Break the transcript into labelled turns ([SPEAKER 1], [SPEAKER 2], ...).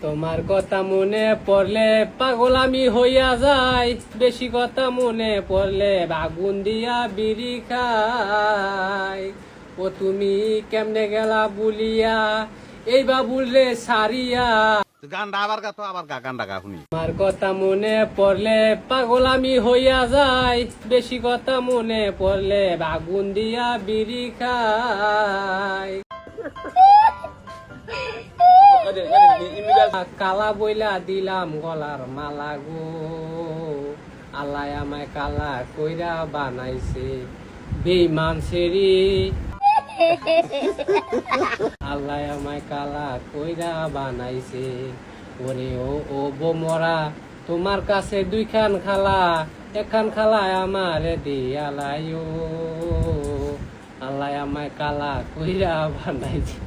[SPEAKER 1] তোমার কথা মনে পড়লে পাগল আমি হইয়া যাই, বেশি কথা মনে পড়লে আগুন দিয়া বিড়ি খাই। ও তুমি কেমনে গেলা বুলিয়া, এই বাবুল রে সারিয়া।
[SPEAKER 2] গানটা আবার গা তো আবার গা গানটা গা শুনি।
[SPEAKER 1] তোমার কথা মনে পড়লে পাগল আমি হইয়া যাই, বেশি কথা মনে পড়লে আগুন দিয়া বিড়ি খাই। কালা বইলা দিলাম গলার মালা গো, আল্লাহ আমায় কালা কইরা বানাইছে বেঈমান সেরি। আল্লাহ আমায় কালা কইরা বানাইছে। ওরে ও বোমরা, তোমার কাছে দুইখান খালা, একখান খালা আমার দিয়ালাইও। আল্লাহ আমায় কালা কইরা বানাইছে।